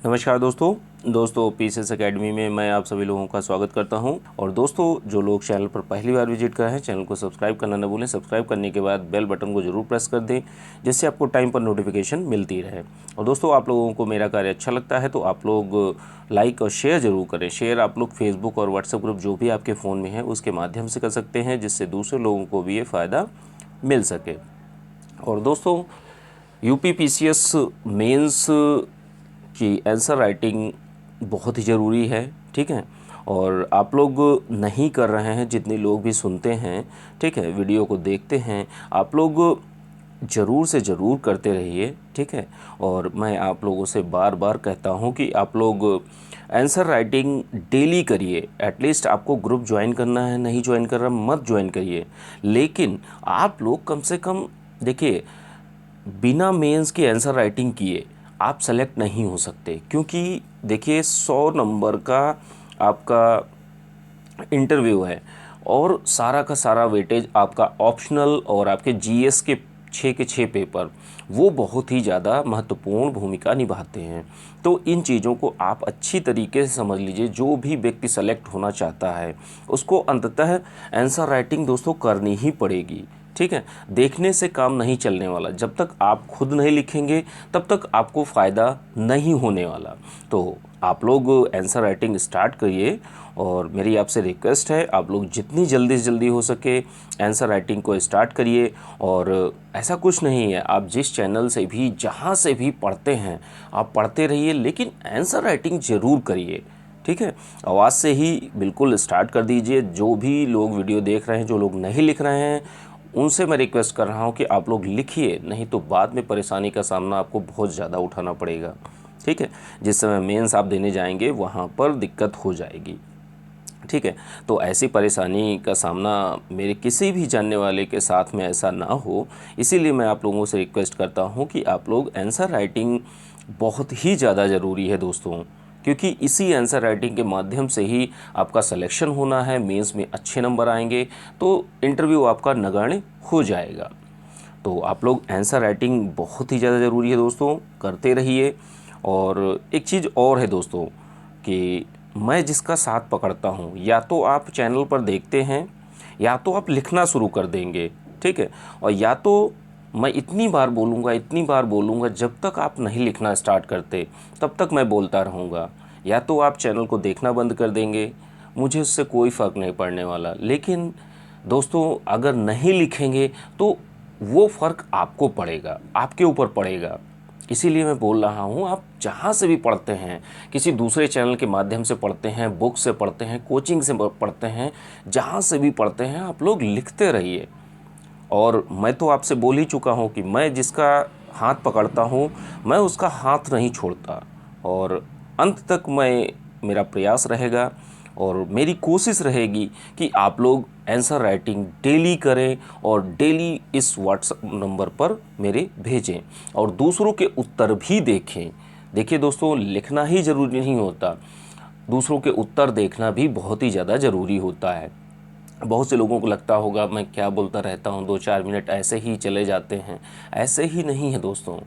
नमस्कार दोस्तों PCS academy में मैं आप सभी लोगों का स्वागत करता हूं। और दोस्तों, जो लोग चैनल पर पहली बार विजिट कर रहे हैं, चैनल को सब्सक्राइब करना न भूलें। सब्सक्राइब करने के बाद बेल बटन को जरूर प्रेस कर दें, जिससे आपको टाइम पर नोटिफिकेशन मिलती रहे। और दोस्तों, आप लोगों को मेरा कार्य अच्छा लगता है तो आप लोग लाइक और शेयर ज़रूर करें। शेयर आप लोग फेसबुक और व्हाट्सएप ग्रुप जो भी आपके फ़ोन में है उसके माध्यम से कर सकते हैं, जिससे दूसरे लोगों को भी ये फ़ायदा मिल सके। और दोस्तों, यूपीपीसीएस मेंस की आंसर राइटिंग बहुत ही ज़रूरी है, ठीक है। और आप लोग नहीं कर रहे हैं, जितने लोग भी सुनते हैं, ठीक है, वीडियो को देखते हैं, आप लोग ज़रूर से ज़रूर करते रहिए, ठीक है। और मैं आप लोगों से बार बार कहता हूँ कि आप लोग आंसर राइटिंग डेली करिए। एटलीस्ट आपको ग्रुप ज्वाइन करना है, नहीं ज्वाइन कर रहा मत ज्वाइन करिए, लेकिन आप लोग कम से कम देखिए, बिना मेंस के आंसर राइटिंग किए आप सेलेक्ट नहीं हो सकते। क्योंकि देखिए, 100 नंबर का आपका इंटरव्यू है और सारा का सारा वेटेज आपका ऑप्शनल और आपके जीएस के 6 के 6 पेपर वो बहुत ही ज़्यादा महत्वपूर्ण भूमिका निभाते हैं। तो इन चीज़ों को आप अच्छी तरीके से समझ लीजिए। जो भी व्यक्ति सेलेक्ट होना चाहता है उसको अंततः आंसर राइटिंग दोस्तों करनी ही पड़ेगी, ठीक है। देखने से काम नहीं चलने वाला। जब तक आप खुद नहीं लिखेंगे तब तक आपको फ़ायदा नहीं होने वाला। तो आप लोग आंसर राइटिंग स्टार्ट करिए और मेरी आपसे रिक्वेस्ट है, आप लोग जितनी जल्दी से जल्दी हो सके आंसर राइटिंग को स्टार्ट करिए। और ऐसा कुछ नहीं है, आप जिस चैनल से भी जहाँ से भी पढ़ते हैं आप पढ़ते रहिए, लेकिन आंसर राइटिंग ज़रूर करिए, ठीक है। आवाज़ से ही बिल्कुल स्टार्ट कर दीजिए। जो भी लोग वीडियो देख रहे हैं, जो लोग नहीं लिख रहे हैं, उनसे मैं रिक्वेस्ट कर रहा हूं कि आप लोग लिखिए, नहीं तो बाद में परेशानी का सामना आपको बहुत ज़्यादा उठाना पड़ेगा, ठीक है। जिस समय मेंस आप देने जाएंगे वहाँ पर दिक्कत हो जाएगी, ठीक है। तो ऐसी परेशानी का सामना मेरे किसी भी जानने वाले के साथ में ऐसा ना हो, इसीलिए मैं आप लोगों से रिक्वेस्ट करता हूँ कि आप लोग आंसर राइटिंग बहुत ही ज़्यादा ज़रूरी है दोस्तों। क्योंकि इसी आंसर राइटिंग के माध्यम से ही आपका सिलेक्शन होना है, मेंस में अच्छे नंबर आएंगे तो इंटरव्यू आपका नगण्य हो जाएगा। तो आप लोग आंसर राइटिंग बहुत ही ज़्यादा ज़रूरी है दोस्तों, करते रहिए। और एक चीज़ और है दोस्तों कि मैं जिसका साथ पकड़ता हूँ, या तो आप चैनल पर देखते हैं या तो आप लिखना शुरू कर देंगे, ठीक है। और या तो मैं इतनी बार बोलूँगा जब तक आप नहीं लिखना स्टार्ट करते तब तक मैं बोलता रहूँगा। या तो आप चैनल को देखना बंद कर देंगे, मुझे उससे कोई फ़र्क नहीं पड़ने वाला। लेकिन दोस्तों, अगर नहीं लिखेंगे तो वो फ़र्क आपको पड़ेगा, आपके ऊपर पड़ेगा। इसीलिए मैं बोल रहा हूँ, आप जहाँ से भी पढ़ते हैं, किसी दूसरे चैनल के माध्यम से पढ़ते हैं, बुक से पढ़ते हैं, कोचिंग से पढ़ते हैं, जहाँ से भी पढ़ते हैं, आप लोग लिखते रहिए। और मैं तो आपसे बोल ही चुका हूँ कि मैं जिसका हाथ पकड़ता हूँ मैं उसका हाथ नहीं छोड़ता। और अंत तक मेरा प्रयास रहेगा और मेरी कोशिश रहेगी कि आप लोग आंसर राइटिंग डेली करें और डेली इस व्हाट्सएप नंबर पर मेरे भेजें और दूसरों के उत्तर भी देखें। देखिए दोस्तों, लिखना ही ज़रूरी नहीं होता, दूसरों के उत्तर देखना भी बहुत ही ज़्यादा ज़रूरी होता है। बहुत से लोगों को लगता होगा मैं क्या बोलता रहता हूँ, 2-4 मिनट ऐसे ही चले जाते हैं। ऐसे ही नहीं है दोस्तों,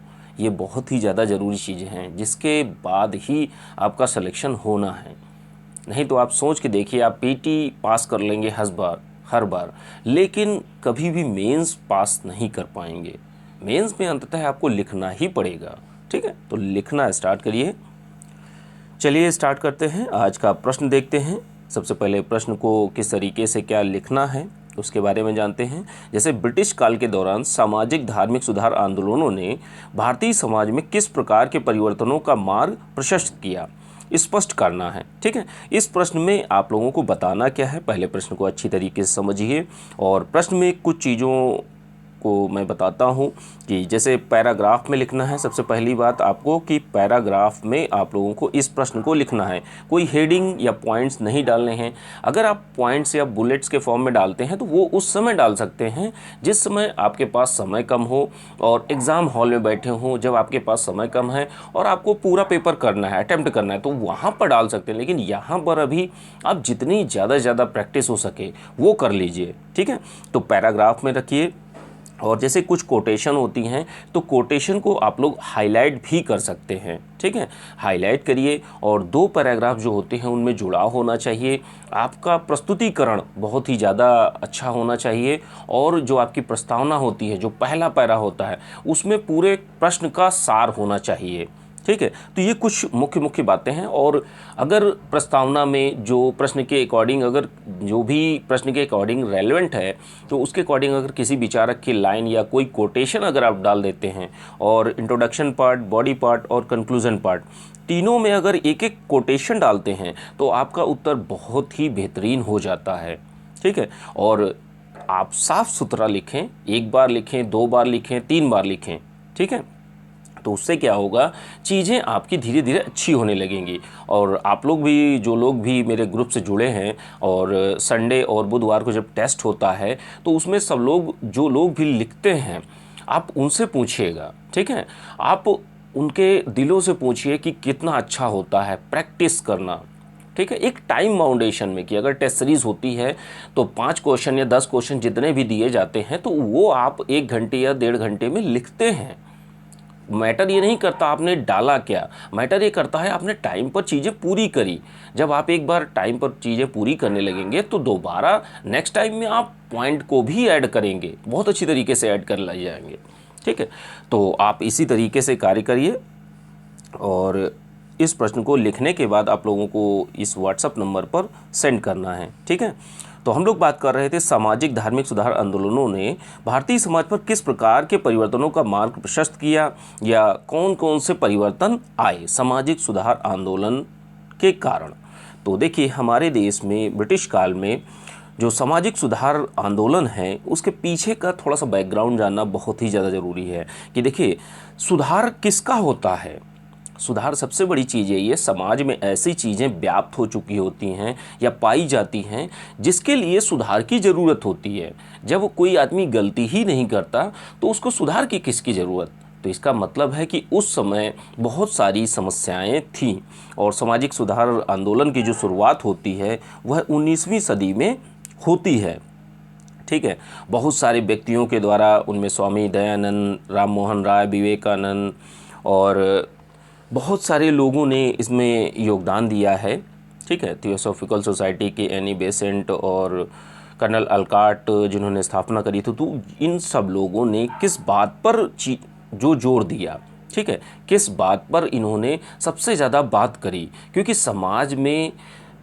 ये बहुत ही ज़्यादा ज़रूरी चीज़ें हैं जिसके बाद ही आपका सिलेक्शन होना है। नहीं तो आप सोच के देखिए, आप पीटी पास कर लेंगे हर बार, लेकिन कभी भी मेंस पास नहीं कर पाएंगे। मेंस में अंततः आपको लिखना ही पड़ेगा, ठीक है। तो लिखना स्टार्ट करिए। चलिए स्टार्ट करते हैं। आज का प्रश्न देखते हैं। सबसे पहले प्रश्न को किस तरीके से क्या लिखना है उसके बारे में जानते हैं। जैसे ब्रिटिश काल के दौरान सामाजिक धार्मिक सुधार आंदोलनों ने भारतीय समाज में किस प्रकार के परिवर्तनों का मार्ग प्रशस्त किया, स्पष्ट करना है, ठीक है। इस प्रश्न में आप लोगों को बताना क्या है, पहले प्रश्न को अच्छी तरीके से समझिए। और प्रश्न में कुछ चीज़ों को मैं बताता हूँ कि जैसे पैराग्राफ में लिखना है। सबसे पहली बात आपको कि पैराग्राफ में आप लोगों को इस प्रश्न को लिखना है, कोई हेडिंग या पॉइंट्स नहीं डालने हैं। अगर आप पॉइंट्स या बुलेट्स के फॉर्म में डालते हैं तो वो उस समय डाल सकते हैं जिस समय आपके पास समय कम हो और एग्ज़ाम हॉल में बैठे हों। जब आपके पास समय कम है और आपको पूरा पेपर करना है, अटैम्प्ट करना है, तो वहाँ पर डाल सकते हैं। लेकिन यहाँ पर अभी आप जितनी ज़्यादा प्रैक्टिस हो सके वो कर लीजिए, ठीक है। तो पैराग्राफ में रखिए और जैसे कुछ कोटेशन होती हैं तो कोटेशन को आप लोग हाईलाइट भी कर सकते हैं, ठीक है। हाईलाइट करिए और 2 पैराग्राफ जो होते हैं उनमें जुड़ाव होना चाहिए। आपका प्रस्तुतिकरण बहुत ही ज़्यादा अच्छा होना चाहिए और जो आपकी प्रस्तावना होती है, जो पहला पैरा होता है, उसमें पूरे प्रश्न का सार होना चाहिए, ठीक है। तो ये कुछ मुख्य मुख्य बातें हैं। और अगर प्रस्तावना में जो प्रश्न के अकॉर्डिंग, अगर जो भी प्रश्न के अकॉर्डिंग रेलेवेंट है, तो उसके अकॉर्डिंग अगर किसी विचारक की लाइन या कोई कोटेशन अगर आप डाल देते हैं, और इंट्रोडक्शन पार्ट, बॉडी पार्ट और कंक्लूजन पार्ट, तीनों में अगर एक एक कोटेशन डालते हैं तो आपका उत्तर बहुत ही बेहतरीन हो जाता है, ठीक है। और आप साफ सुथरा लिखें, 1 बार लिखें, 2 बार लिखें, 3 बार लिखें, ठीक है। तो उससे क्या होगा, चीज़ें आपकी धीरे धीरे अच्छी होने लगेंगी। और आप लोग भी, जो लोग भी मेरे ग्रुप से जुड़े हैं, और संडे और बुधवार को जब टेस्ट होता है तो उसमें सब लोग, जो लोग भी लिखते हैं, आप उनसे पूछिएगा, ठीक है। आप उनके दिलों से पूछिए कि कितना अच्छा होता है प्रैक्टिस करना, ठीक है। एक टाइम बाउंडेशन में कि अगर टेस्ट सीरीज़ होती है तो 5 क्वेश्चन या 10 क्वेश्चन जितने भी दिए जाते हैं तो वो आप 1 घंटे या 1.5 घंटे में लिखते हैं। मैटर ये नहीं करता आपने डाला क्या, मैटर ये करता है आपने टाइम पर चीज़ें पूरी करी। जब आप एक बार टाइम पर चीज़ें पूरी करने लगेंगे तो दोबारा नेक्स्ट टाइम में आप पॉइंट को भी ऐड करेंगे, बहुत अच्छी तरीके से ऐड कर ले जाएंगे, ठीक है। तो आप इसी तरीके से कार्य करिए। और इस प्रश्न को लिखने के बाद आप लोगों को इस व्हाट्सएप नंबर पर सेंड करना है, ठीक है। तो हम लोग बात कर रहे थे सामाजिक धार्मिक सुधार आंदोलनों ने भारतीय समाज पर किस प्रकार के परिवर्तनों का मार्ग प्रशस्त किया, या कौन कौन से परिवर्तन आए सामाजिक सुधार आंदोलन के कारण। तो देखिए, हमारे देश में ब्रिटिश काल में जो सामाजिक सुधार आंदोलन है उसके पीछे का थोड़ा सा बैकग्राउंड जानना बहुत ही ज़्यादा ज़रूरी है। कि देखिए, सुधार किसका होता है। सुधार सबसे बड़ी चीज़ यही है, समाज में ऐसी चीज़ें व्याप्त हो चुकी होती हैं या पाई जाती हैं जिसके लिए सुधार की ज़रूरत होती है। जब कोई आदमी गलती ही नहीं करता तो उसको सुधार की किसकी ज़रूरत। तो इसका मतलब है कि उस समय बहुत सारी समस्याएं थीं और सामाजिक सुधार आंदोलन की जो शुरुआत होती है वह 19वीं सदी में होती है, ठीक है। बहुत सारे व्यक्तियों के द्वारा, उनमें स्वामी दयानंद, राम मोहन राय, विवेकानंद और बहुत सारे लोगों ने इसमें योगदान दिया है, ठीक है। थियोसॉफिकल सोसाइटी के एनी बेसेंट और कर्नल अलकाट जिन्होंने स्थापना करी थी, तो इन सब लोगों ने किस बात पर जो जोर दिया, ठीक है, किस बात पर इन्होंने सबसे ज़्यादा बात करी। क्योंकि समाज में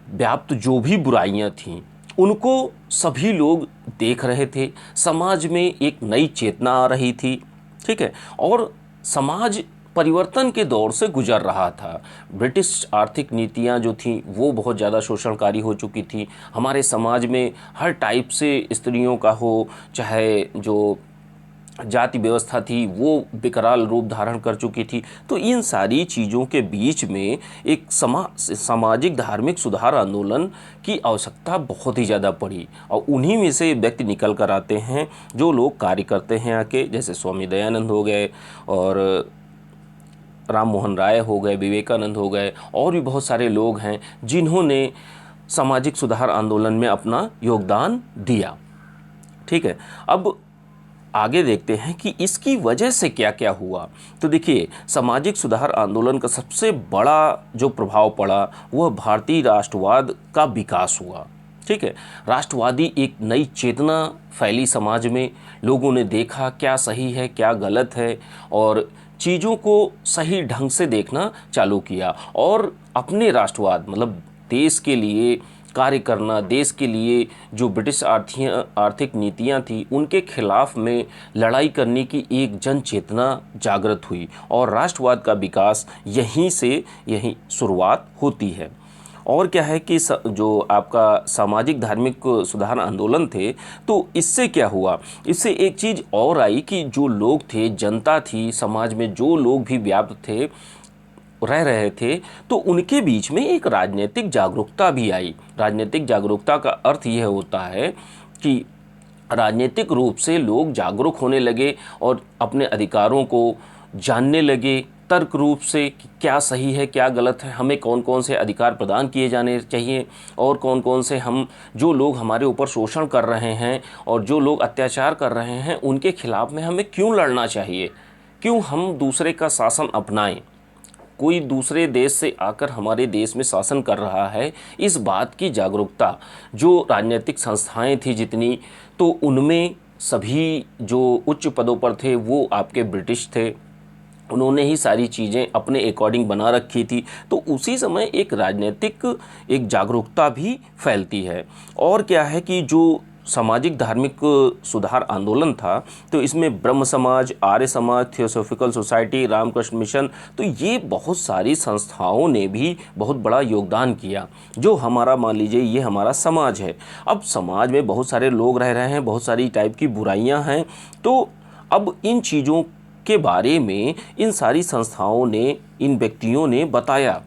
व्याप्त जो भी बुराइयां थीं उनको सभी लोग देख रहे थे, समाज में एक नई चेतना आ रही थी, ठीक है। और समाज परिवर्तन के दौर से गुजर रहा था। ब्रिटिश आर्थिक नीतियां जो थीं वो बहुत ज़्यादा शोषणकारी हो चुकी थी। हमारे समाज में हर टाइप से स्त्रियों का हो, चाहे जो जाति व्यवस्था थी वो विकराल रूप धारण कर चुकी थी। तो इन सारी चीज़ों के बीच में एक सामाजिक धार्मिक सुधार आंदोलन की आवश्यकता बहुत ही ज़्यादा पड़ी। और उन्हीं में से व्यक्ति निकल कर आते हैं जो लोग कार्य करते हैं आके, जैसे स्वामी दयानंद हो गए और राम मोहन राय हो गए, विवेकानंद हो गए, और भी बहुत सारे लोग हैं जिन्होंने सामाजिक सुधार आंदोलन में अपना योगदान दिया, ठीक है। अब आगे देखते हैं कि इसकी वजह से क्या क्या हुआ। तो देखिए, सामाजिक सुधार आंदोलन का सबसे बड़ा जो प्रभाव पड़ा वह भारतीय राष्ट्रवाद का विकास हुआ, ठीक है। राष्ट्रवादी एक नई चेतना फैली समाज में, लोगों ने देखा क्या सही है क्या गलत है और चीज़ों को सही ढंग से देखना चालू किया और अपने राष्ट्रवाद मतलब देश के लिए कार्य करना, देश के लिए जो ब्रिटिश आर्थिक नीतियां थी उनके खिलाफ में लड़ाई करने की एक जन चेतना जागृत हुई और राष्ट्रवाद का विकास यहीं शुरुआत होती है। और क्या है कि जो आपका सामाजिक धार्मिक सुधार आंदोलन थे, तो इससे क्या हुआ, इससे एक चीज़ और आई कि जो लोग थे, जनता थी, समाज में जो लोग भी व्याप्त थे, रह रहे थे, तो उनके बीच में एक राजनीतिक जागरूकता भी आई। राजनीतिक जागरूकता का अर्थ यह होता है कि राजनीतिक रूप से लोग जागरूक होने लगे और अपने अधिकारों को जानने लगे, तर्क रूप से कि क्या सही है क्या गलत है, हमें कौन कौन से अधिकार प्रदान किए जाने चाहिए और कौन कौन से हम जो लोग हमारे ऊपर शोषण कर रहे हैं और जो लोग अत्याचार कर रहे हैं उनके खिलाफ में हमें क्यों लड़ना चाहिए, क्यों हम दूसरे का शासन अपनाएं। कोई दूसरे देश से आकर हमारे देश में शासन कर रहा है, इस बात की जागरूकता जो राजनीतिक संस्थाएं थी जितनी, तो उनमें सभी जो उच्च पदों पर थे वो आपके ब्रिटिश थे, उन्होंने ही सारी चीज़ें अपने अकॉर्डिंग बना रखी थी। तो उसी समय एक राजनीतिक एक जागरूकता भी फैलती है। और क्या है कि जो सामाजिक धार्मिक सुधार आंदोलन था, तो इसमें ब्रह्म समाज, Arya Samaj, theosophical society, Ramakrishna mission, तो ये बहुत सारी संस्थाओं ने भी बहुत बड़ा योगदान किया। जो हमारा मान लीजिए ये हमारा समाज है, अब समाज में बहुत सारे लोग रह रहे हैं, बहुत सारी टाइप की बुराइयां हैं, तो अब इन चीज़ों के बारे में इन सारी संस्थाओं ने, इन व्यक्तियों ने बताया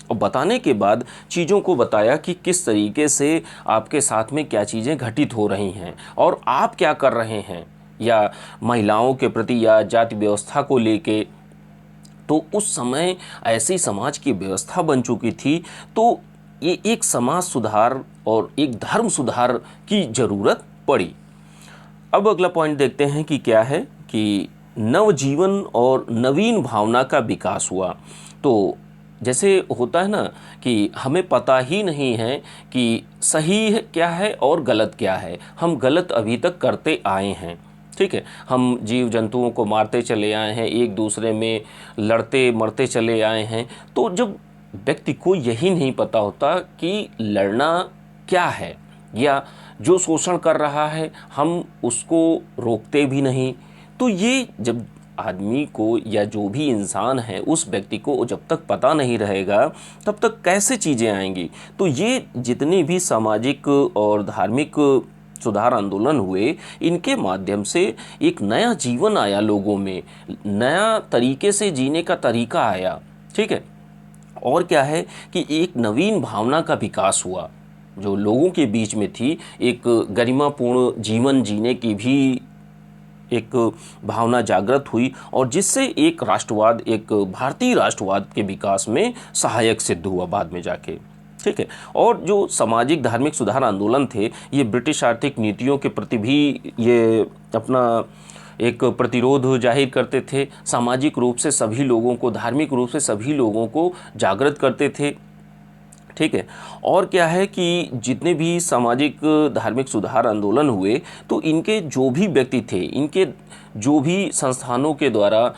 और बताने के बाद चीज़ों को बताया कि किस तरीके से आपके साथ में क्या चीज़ें घटित हो रही हैं और आप क्या कर रहे हैं, या महिलाओं के प्रति या जाति व्यवस्था को लेके। तो उस समय ऐसी समाज की व्यवस्था बन चुकी थी, तो ये एक समाज सुधार और एक धर्म सुधार की ज़रूरत पड़ी। अब अगला पॉइंट देखते हैं कि क्या है कि नवजीवन और नवीन भावना का विकास हुआ। तो जैसे होता है ना कि हमें पता ही नहीं है कि सही क्या है और गलत क्या है, हम गलत अभी तक करते आए हैं। ठीक है, हम जीव जंतुओं को मारते चले आए हैं, एक दूसरे में लड़ते मरते चले आए हैं। तो जब व्यक्ति को यही नहीं पता होता कि लड़ना क्या है, या जो शोषण कर रहा है हम उसको रोकते भी नहीं, तो ये जब आदमी को या जो भी इंसान है उस व्यक्ति को जब तक पता नहीं रहेगा तब तक कैसे चीज़ें आएंगी। तो ये जितने भी सामाजिक और धार्मिक सुधार आंदोलन हुए, इनके माध्यम से एक नया जीवन आया लोगों में, नया तरीके से जीने का तरीका आया। ठीक है, और क्या है कि एक नवीन भावना का विकास हुआ जो लोगों के बीच में थी, एक गरिमापूर्ण जीवन जीने की भी एक भावना जागृत हुई और जिससे एक राष्ट्रवाद, एक भारतीय राष्ट्रवाद के विकास में सहायक सिद्ध हुआ बाद में जाके। ठीक है, और जो सामाजिक धार्मिक सुधार आंदोलन थे, ये ब्रिटिश आर्थिक नीतियों के प्रति भी ये अपना एक प्रतिरोध जाहिर करते थे, सामाजिक रूप से सभी लोगों को, धार्मिक रूप से सभी लोगों को जागृत करते थे। ठीक है, और क्या है कि जितने भी सामाजिक धार्मिक सुधार आंदोलन हुए, तो इनके जो भी व्यक्ति थे, इनके जो भी संस्थानों के द्वारा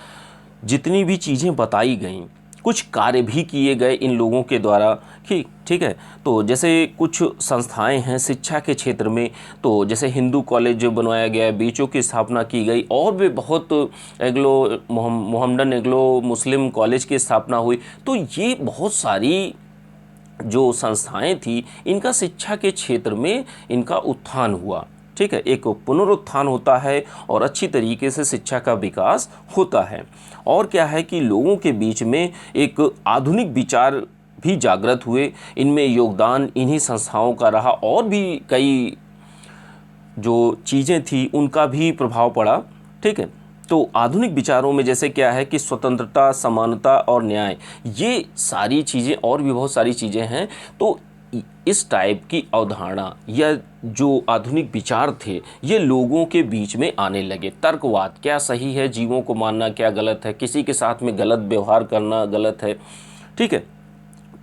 जितनी भी चीज़ें बताई गईं, कुछ कार्य भी किए गए इन लोगों के द्वारा। ठीक है, तो जैसे कुछ संस्थाएं हैं शिक्षा के क्षेत्र में, तो जैसे हिंदू कॉलेज बनवाया गया, बीचों की स्थापना की गई, और भी बहुत मोहम्मडन एग्लो मुस्लिम कॉलेज की स्थापना हुई। तो ये बहुत सारी जो संस्थाएं थी, इनका शिक्षा के क्षेत्र में इनका उत्थान हुआ। ठीक है, एक पुनरुत्थान होता है और अच्छी तरीके से शिक्षा का विकास होता है। और क्या है कि लोगों के बीच में एक आधुनिक विचार भी जागृत हुए, इनमें योगदान इन्हीं संस्थाओं का रहा, और भी कई जो चीज़ें थी उनका भी प्रभाव पड़ा। ठीक है, तो आधुनिक विचारों में जैसे क्या है कि स्वतंत्रता, समानता और न्याय, ये सारी चीज़ें और भी बहुत सारी चीज़ें हैं। तो इस टाइप की अवधारणा या जो आधुनिक विचार थे, ये लोगों के बीच में आने लगे। तर्कवाद, क्या सही है, जीवों को मारना क्या गलत है, किसी के साथ में गलत व्यवहार करना गलत है। ठीक है,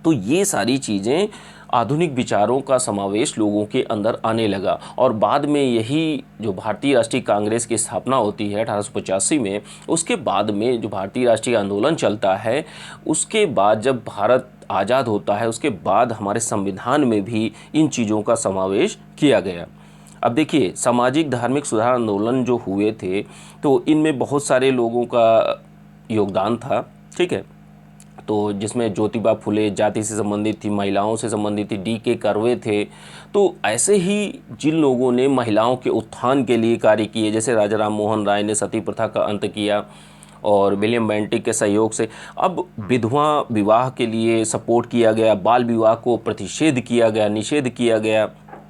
तो ये सारी चीज़ें, आधुनिक विचारों का समावेश लोगों के अंदर आने लगा। और बाद में यही जो भारतीय राष्ट्रीय कांग्रेस की स्थापना होती है 1885 में, उसके बाद में जो भारतीय राष्ट्रीय आंदोलन चलता है, उसके बाद जब भारत आज़ाद होता है, उसके बाद हमारे संविधान में भी इन चीज़ों का समावेश किया गया। अब देखिए, सामाजिक धार्मिक सुधार आंदोलन जो हुए थे, तो इनमें बहुत सारे लोगों का योगदान था। ठीक है, तो जिसमें ज्योतिबा फुले जाति से संबंधित थी, महिलाओं से संबंधित थी, डी के कर्वे थे। तो ऐसे ही जिन लोगों ने महिलाओं के उत्थान के लिए कार्य किए, जैसे राजा राम मोहन राय ने सती प्रथा का अंत किया, और विलियम बेंटिक के सहयोग से अब विधवा विवाह के लिए सपोर्ट किया गया, बाल विवाह को प्रतिषेध किया गया, निषेध किया गया।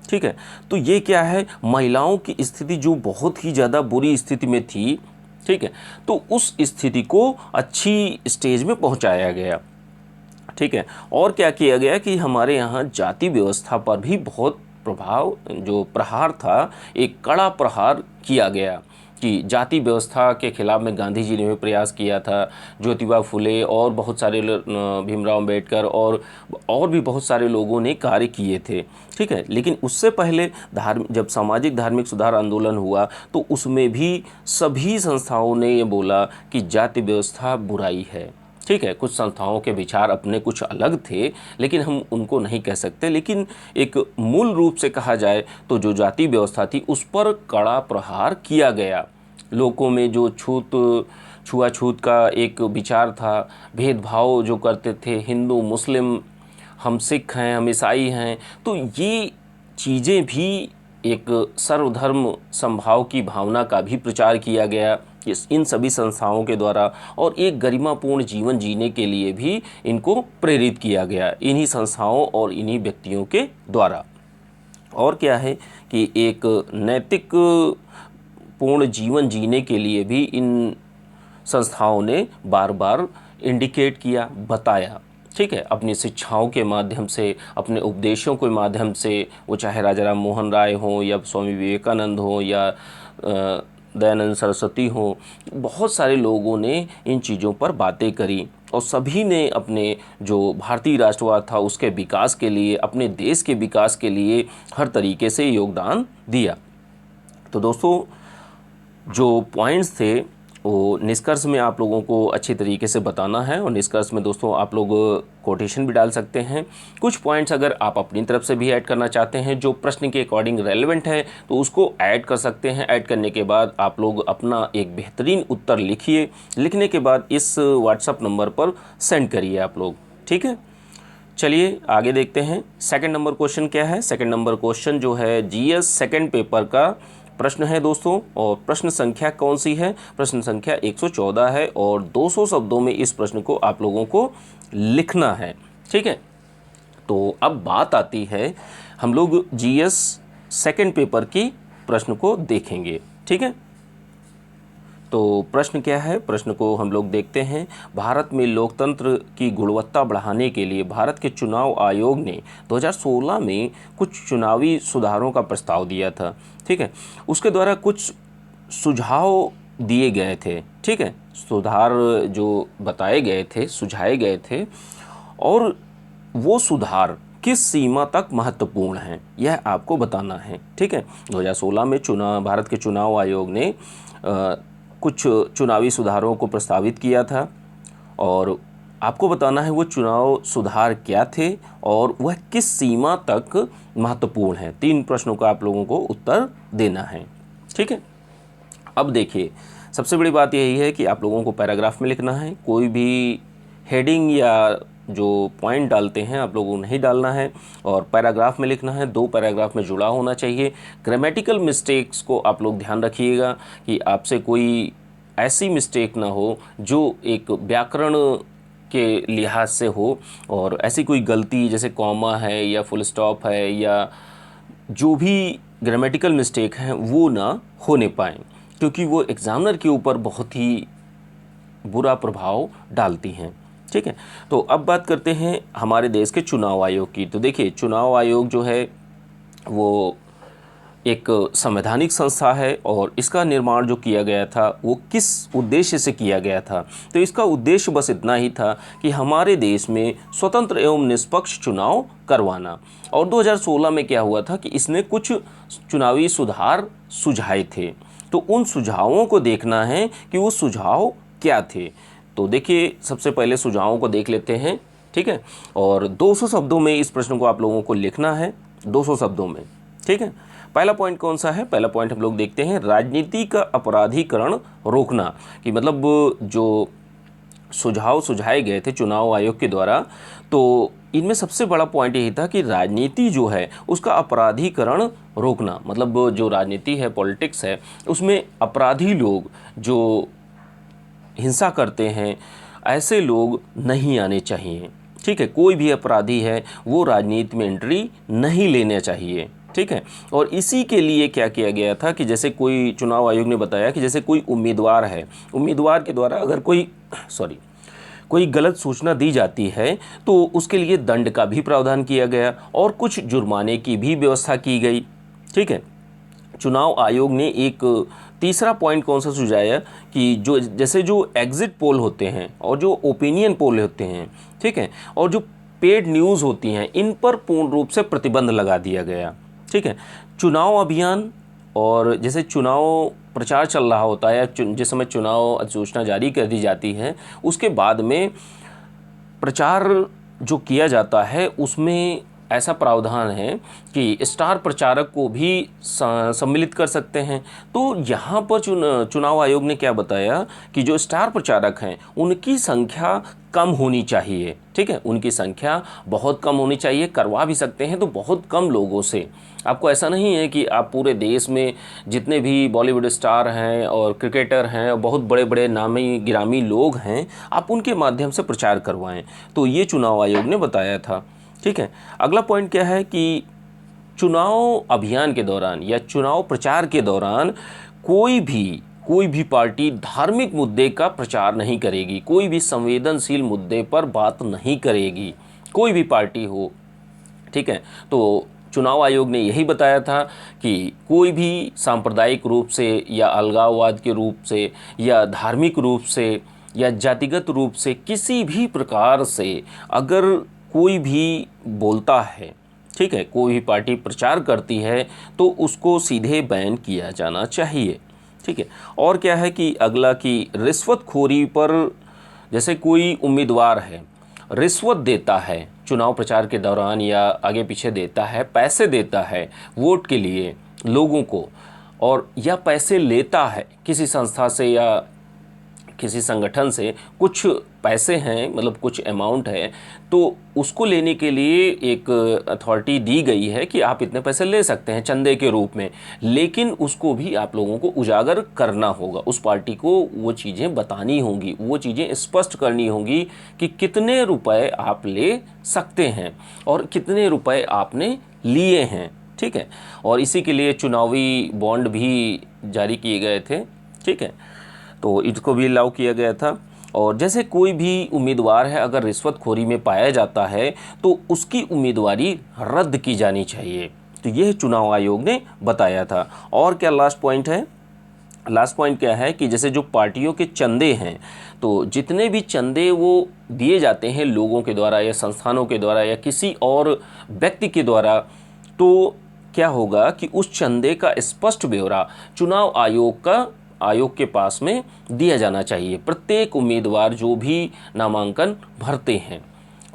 ठीक है, तो ये क्या है, महिलाओं की स्थिति जो बहुत ही ज़्यादा बुरी स्थिति में थी, ठीक है। तो उस स्थिति को अच्छी स्टेज में पहुंचाया गया, ठीक है। और क्या किया गया कि हमारे यहाँ जाति व्यवस्था पर भी बहुत जो प्रहार था, एक कड़ा प्रहार किया गया कि जाति व्यवस्था के खिलाफ में गांधी जी ने भी प्रयास किया था, ज्योतिबा फुले और बहुत सारे भीमराव अंबेडकर और भी बहुत सारे लोगों ने कार्य किए थे, ठीक है। लेकिन उससे पहले जब सामाजिक धार्मिक सुधार आंदोलन हुआ तो उसमें भी सभी संस्थाओं ने ये बोला कि जाति व्यवस्था बुराई है, ठीक है। कुछ संस्थाओं के विचार अपने कुछ अलग थे, लेकिन हम उनको नहीं कह सकते, लेकिन एक मूल रूप से कहा जाए तो जो जाति व्यवस्था थी उस पर कड़ा प्रहार किया गया। लोगों में जो छुआछूत का एक विचार था, भेदभाव जो करते थे, हिंदू मुस्लिम, हम सिख हैं, हम ईसाई हैं, तो ये चीज़ें भी एक सर्वधर्म समभाव की भावना का भी प्रचार किया गया इन सभी संस्थाओं के द्वारा, और एक गरिमापूर्ण जीवन जीने के लिए भी इनको प्रेरित किया गया इन्हीं संस्थाओं और इन्हीं व्यक्तियों के द्वारा। और क्या है कि एक नैतिक पूर्ण जीवन जीने के लिए भी इन संस्थाओं ने बार बार इंडिकेट किया, बताया, ठीक है। अपनी शिक्षाओं के माध्यम से, अपने उपदेशों के माध्यम से, वो चाहे राजा राम मोहन राय हों या स्वामी विवेकानंद हों या दयानंद सरस्वती हों, बहुत सारे लोगों ने इन चीज़ों पर बातें करी और सभी ने अपने जो भारतीय राष्ट्रवाद था उसके विकास के लिए, अपने देश के विकास के लिए हर तरीके से योगदान दिया। तो दोस्तों, जो पॉइंट्स थे वो निष्कर्ष में आप लोगों को अच्छी तरीके से बताना है, और निष्कर्ष में दोस्तों आप लोग कोटेशन भी डाल सकते हैं। कुछ पॉइंट्स अगर आप अपनी तरफ से भी ऐड करना चाहते हैं जो प्रश्न के अकॉर्डिंग रेलेवेंट है तो उसको ऐड कर सकते हैं। ऐड करने के बाद आप लोग अपना एक बेहतरीन उत्तर लिखिए, लिखने के बाद इस व्हाट्सएप नंबर पर सेंड करिए आप लोग, ठीक है। चलिए आगे देखते हैं। सेकंड नंबर क्वेश्चन क्या है। सेकंड नंबर क्वेश्चन जो है जीएस सेकंड पेपर का प्रश्न है दोस्तों, और प्रश्न संख्या कौन सी है, प्रश्न संख्या 114 है, और 200 शब्दों में इस प्रश्न को आप लोगों को लिखना है, ठीक है। तो अब बात आती है, हम लोग जीएस सेकंड पेपर की प्रश्न को देखेंगे, ठीक है। तो प्रश्न क्या है, प्रश्न को हम लोग देखते हैं। भारत में लोकतंत्र की गुणवत्ता बढ़ाने के लिए भारत के चुनाव आयोग ने 2016 में कुछ चुनावी सुधारों का प्रस्ताव दिया था, ठीक है। उसके द्वारा कुछ सुझाव दिए गए थे, ठीक है। सुधार जो बताए गए थे, सुझाए गए थे, और वो सुधार किस सीमा तक महत्वपूर्ण हैं यह आपको बताना है, ठीक है। 2016 में भारत के चुनाव आयोग ने कुछ चुनावी सुधारों को प्रस्तावित किया था, और आपको बताना है वो चुनाव सुधार क्या थे और वह किस सीमा तक महत्वपूर्ण है। 3 प्रश्नों का आप लोगों को उत्तर देना है, ठीक है। अब देखिए, सबसे बड़ी बात यही है कि आप लोगों को पैराग्राफ में लिखना है। कोई भी हेडिंग या जो पॉइंट डालते हैं आप लोगों को नहीं डालना है, और पैराग्राफ में लिखना है। 2 पैराग्राफ में जुड़ा होना चाहिए। ग्रामेटिकल मिस्टेक्स को आप लोग ध्यान रखिएगा कि आपसे कोई ऐसी मिस्टेक ना हो जो एक व्याकरण के लिहाज से हो, और ऐसी कोई गलती जैसे कॉमा है या फुल स्टॉप है या जो भी ग्रामेटिकल मिस्टेक हैं वो ना होने पाए, क्योंकि वो एग्जामिनर के ऊपर बहुत ही बुरा प्रभाव डालती हैं, ठीक है। तो अब बात करते हैं हमारे देश के चुनाव आयोग की। तो देखिए, चुनाव आयोग जो है वो एक संवैधानिक संस्था है, और इसका निर्माण जो किया गया था वो किस उद्देश्य से किया गया था। तो इसका उद्देश्य बस इतना ही था कि हमारे देश में स्वतंत्र एवं निष्पक्ष चुनाव करवाना। और 2016 में क्या हुआ था कि इसने कुछ चुनावी सुधार सुझाए थे, तो उन सुझावों को देखना है कि वो सुझाव क्या थे। तो देखिए, सबसे पहले सुझावों को देख लेते हैं, ठीक है। और 200 शब्दों में इस प्रश्न को आप लोगों को लिखना है, 200 शब्दों में, ठीक है। पहला पॉइंट कौन सा है, पहला पॉइंट हम लोग देखते हैं, राजनीति का अपराधीकरण रोकना। कि मतलब जो सुझाव सुझाए गए थे चुनाव आयोग के द्वारा, तो इनमें सबसे बड़ा पॉइंट यही था कि राजनीति जो है उसका अपराधीकरण रोकना। मतलब जो राजनीति है, पॉलिटिक्स है, उसमें अपराधी लोग जो हिंसा करते हैं ऐसे लोग नहीं आने चाहिए, ठीक है। कोई भी अपराधी है वो राजनीति में एंट्री नहीं लेना चाहिए, ठीक है। और इसी के लिए क्या किया गया था कि जैसे कोई चुनाव आयोग ने बताया कि जैसे कोई उम्मीदवार है, उम्मीदवार के द्वारा अगर कोई गलत सूचना दी जाती है तो उसके लिए दंड का भी प्रावधान किया गया और कुछ जुर्माने की भी व्यवस्था की गई। ठीक है। चुनाव आयोग ने एक तीसरा पॉइंट कौन सा सुझाया कि जो एग्जिट पोल होते हैं और जो ओपिनियन पोल होते हैं, ठीक है, और जो पेड न्यूज़ होती हैं, इन पर पूर्ण रूप से प्रतिबंध लगा दिया गया। ठीक है। चुनाव अभियान और जैसे चुनाव प्रचार चल रहा होता है, जिस समय चुनाव अधिसूचना जारी कर दी जाती है, उसके बाद में प्रचार जो किया जाता है उसमें ऐसा प्रावधान है कि स्टार प्रचारक को भी सम्मिलित कर सकते हैं। तो यहाँ पर चुनाव आयोग ने क्या बताया कि जो स्टार प्रचारक हैं उनकी संख्या कम होनी चाहिए। ठीक है, उनकी संख्या बहुत कम होनी चाहिए, करवा भी सकते हैं तो बहुत कम लोगों से। आपको ऐसा नहीं है कि आप पूरे देश में जितने भी बॉलीवुड स्टार हैं और क्रिकेटर हैं और बहुत बड़े बड़े नामी गिरामी लोग हैं, आप उनके माध्यम से प्रचार करवाएं। तो ये चुनाव आयोग ने बताया था। ठीक है। अगला पॉइंट क्या है कि चुनाव अभियान के दौरान या चुनाव प्रचार के दौरान कोई भी पार्टी धार्मिक मुद्दे का प्रचार नहीं करेगी, कोई भी संवेदनशील मुद्दे पर बात नहीं करेगी, कोई भी पार्टी हो। ठीक है। तो चुनाव आयोग ने यही बताया था कि कोई भी सांप्रदायिक रूप से या अलगाववाद के रूप से या धार्मिक रूप से या जातिगत रूप से किसी भी प्रकार से अगर कोई भी बोलता है, ठीक है, कोई भी पार्टी प्रचार करती है तो उसको सीधे बैन किया जाना चाहिए। ठीक है। और क्या है कि अगला कि रिश्वतखोरी पर, जैसे कोई उम्मीदवार है रिश्वत देता है चुनाव प्रचार के दौरान या आगे पीछे देता है, पैसे देता है वोट के लिए लोगों को, और या पैसे लेता है किसी संस्था से या किसी संगठन से, कुछ पैसे हैं, मतलब कुछ अमाउंट है, तो उसको लेने के लिए एक अथॉरिटी दी गई है कि आप इतने पैसे ले सकते हैं चंदे के रूप में, लेकिन उसको भी आप लोगों को उजागर करना होगा। उस पार्टी को वो चीज़ें बतानी होंगी, वो चीज़ें स्पष्ट करनी होंगी कि कितने रुपए आप ले सकते हैं और कितने रुपए आपने लिए हैं। ठीक है। और इसी के लिए चुनावी बॉन्ड भी जारी किए गए थे। ठीक है। तो इसको भी अलाउ किया गया था। और जैसे कोई भी उम्मीदवार है अगर रिश्वतखोरी में पाया जाता है तो उसकी उम्मीदवारी रद्द की जानी चाहिए। तो यह चुनाव आयोग ने बताया था। और क्या लास्ट पॉइंट है? लास्ट पॉइंट क्या है कि जैसे जो पार्टियों के चंदे हैं, तो जितने भी चंदे वो दिए जाते हैं लोगों के द्वारा या संस्थानों के द्वारा या किसी और व्यक्ति के द्वारा, तो क्या होगा कि उस चंदे का स्पष्ट ब्यौरा चुनाव आयोग के पास में दिया जाना चाहिए, प्रत्येक उम्मीदवार जो भी नामांकन भरते हैं।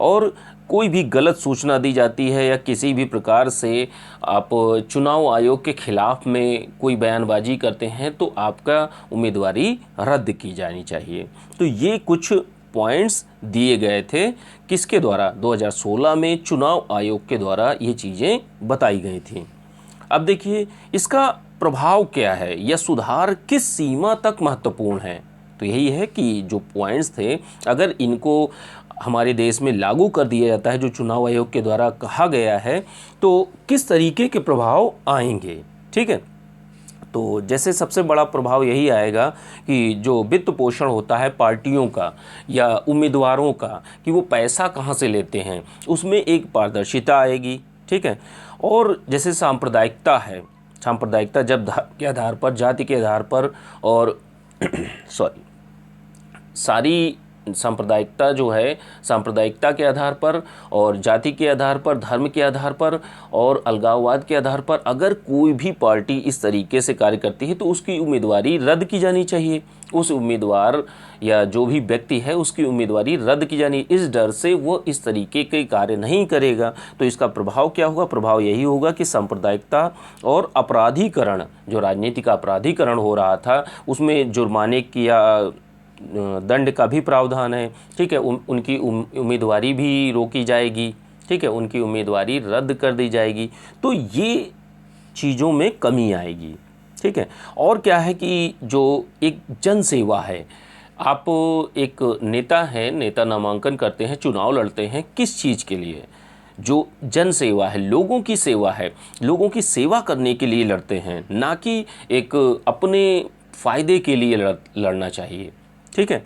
और कोई भी गलत सूचना दी जाती है या किसी भी प्रकार से आप चुनाव आयोग के खिलाफ में कोई बयानबाजी करते हैं तो आपका उम्मीदवारी रद्द की जानी चाहिए। तो ये कुछ पॉइंट्स दिए गए थे किसके द्वारा? 2016 में चुनाव आयोग के द्वारा ये चीज़ें बताई गई थी। अब देखिए इसका प्रभाव क्या है या सुधार किस सीमा तक महत्वपूर्ण है। तो यही है कि जो पॉइंट्स थे अगर इनको हमारे देश में लागू कर दिया जाता है जो चुनाव आयोग के द्वारा कहा गया है, तो किस तरीके के प्रभाव आएंगे। ठीक है। तो जैसे सबसे बड़ा प्रभाव यही आएगा कि जो वित्त पोषण होता है पार्टियों का या उम्मीदवारों का, कि वो पैसा कहाँ से लेते हैं, उसमें एक पारदर्शिता आएगी। ठीक है। और जैसे सांप्रदायिकता है, सांप्रदायिकता जब धर्म के आधार पर, जाति के आधार पर और सारी सांप्रदायिकता जो है, सांप्रदायिकता के आधार पर और जाति के आधार पर, धर्म के आधार पर और अलगाववाद के आधार पर अगर कोई भी पार्टी इस तरीके से कार्य करती है तो उसकी उम्मीदवारी रद्द की जानी चाहिए। उस उम्मीदवार या जो भी व्यक्ति है उसकी उम्मीदवारी रद्द की जानी, इस डर से वो इस तरीके के कार्य नहीं करेगा। तो इसका प्रभाव क्या होगा? प्रभाव यही होगा कि सांप्रदायिकता और अपराधीकरण, जो राजनीति का अपराधीकरण हो रहा था, उसमें जुर्माने की या दंड का भी प्रावधान है। ठीक है। उनकी उम्मीदवारी भी रोकी जाएगी। ठीक है। उनकी उम्मीदवारी रद्द कर दी जाएगी। तो ये चीज़ों में कमी आएगी। ठीक है। और क्या है कि जो एक जन सेवा है, आप एक नेता हैं, नेता नामांकन करते हैं, चुनाव लड़ते हैं, किस चीज़ के लिए? जो जन सेवा है, लोगों की सेवा है, लोगों की सेवा करने के लिए लड़ते हैं, ना कि एक अपने फ़ायदे के लिए लड़ना चाहिए। ठीक है।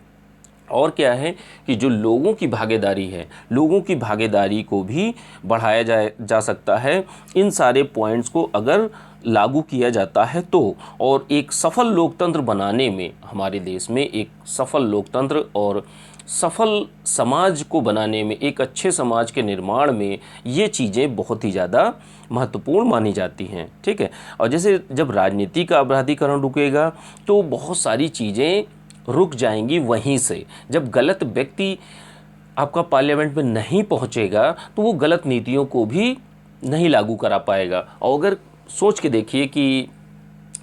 और क्या है कि जो लोगों की भागीदारी है, लोगों की भागीदारी को भी बढ़ाया जा सकता है इन सारे पॉइंट्स को अगर लागू किया जाता है तो। और एक सफल लोकतंत्र बनाने में, हमारे देश में एक सफल लोकतंत्र और सफल समाज को बनाने में, एक अच्छे समाज के निर्माण में ये चीज़ें बहुत ही ज़्यादा महत्वपूर्ण मानी जाती हैं। ठीक है। और जैसे जब राजनीति का अपराधीकरण रुकेगा तो बहुत सारी चीज़ें रुक जाएंगी वहीं से। जब गलत व्यक्ति आपका पार्लियामेंट में नहीं पहुंचेगा तो वो गलत नीतियों को भी नहीं लागू करा पाएगा। और अगर सोच के देखिए कि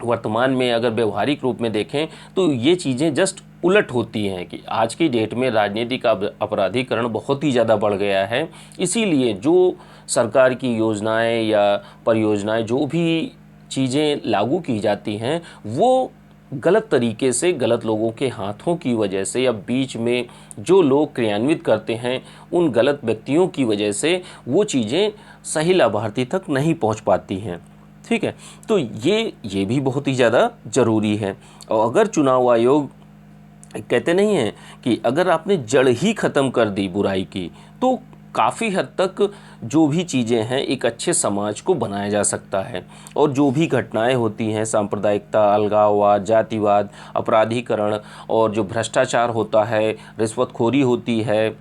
वर्तमान में अगर व्यवहारिक रूप में देखें तो ये चीज़ें जस्ट उलट होती हैं कि आज की डेट में राजनीति का अपराधीकरण बहुत ही ज़्यादा बढ़ गया है। इसीलिए जो सरकार की योजनाएं या परियोजनाएं, जो भी चीज़ें लागू की जाती हैं, वो गलत तरीके से, गलत लोगों के हाथों की वजह से, या बीच में जो लोग क्रियान्वित करते हैं उन गलत व्यक्तियों की वजह से वो चीज़ें सही लाभार्थी तक नहीं पहुंच पाती हैं। ठीक है। तो ये भी बहुत ही ज़्यादा ज़रूरी है। और अगर चुनाव आयोग, कहते नहीं हैं कि अगर आपने जड़ ही ख़त्म कर दी बुराई की तो काफ़ी हद तक जो भी चीज़ें हैं एक अच्छे समाज को बनाया जा सकता है। और जो भी घटनाएं होती हैं, सांप्रदायिकता, अलगाववाद, जातिवाद, अपराधीकरण और जो भ्रष्टाचार होता है, रिश्वतखोरी होती है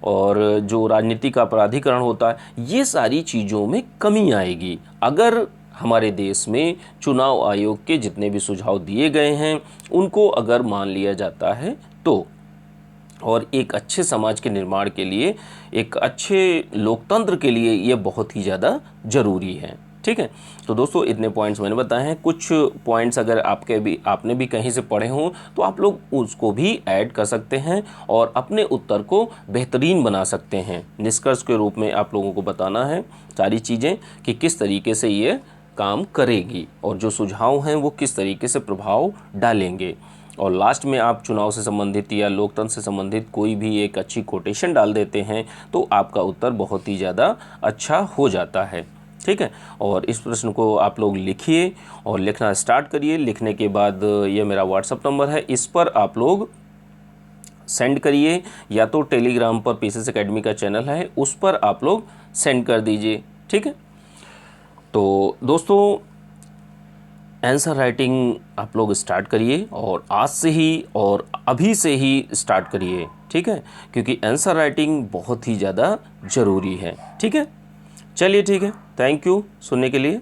और जो राजनीति का अपराधीकरण होता है, ये सारी चीज़ों में कमी आएगी अगर हमारे देश में चुनाव आयोग के जितने भी सुझाव दिए गए हैं उनको अगर मान लिया जाता है तो। और एक अच्छे समाज के निर्माण के लिए, एक अच्छे लोकतंत्र के लिए ये बहुत ही ज़्यादा ज़रूरी है। ठीक है। तो दोस्तों इतने पॉइंट्स मैंने बताए हैं। कुछ पॉइंट्स अगर आपने भी कहीं से पढ़े हों तो आप लोग उसको भी ऐड कर सकते हैं और अपने उत्तर को बेहतरीन बना सकते हैं। निष्कर्ष के रूप में आप लोगों को बताना है सारी चीज़ें कि किस तरीके से ये काम करेगी और जो सुझाव हैं वो किस तरीके से प्रभाव डालेंगे। और लास्ट में आप चुनाव से संबंधित या लोकतंत्र से संबंधित कोई भी एक अच्छी कोटेशन डाल देते हैं तो आपका उत्तर बहुत ही ज़्यादा अच्छा हो जाता है। ठीक है। और इस प्रश्न को आप लोग लिखिए और लिखना स्टार्ट करिए। लिखने के बाद ये मेरा व्हाट्सएप नंबर है, इस पर आप लोग सेंड करिए, या तो टेलीग्राम पर पीसीएस एकेडमी का चैनल है उस पर आप लोग सेंड कर दीजिए। ठीक है। तो दोस्तों आंसर राइटिंग आप लोग स्टार्ट करिए और आज से ही और अभी से ही स्टार्ट करिए। ठीक है। क्योंकि आंसर राइटिंग बहुत ही ज़्यादा ज़रूरी है। ठीक है। चलिए ठीक है। थैंक यू सुनने के लिए।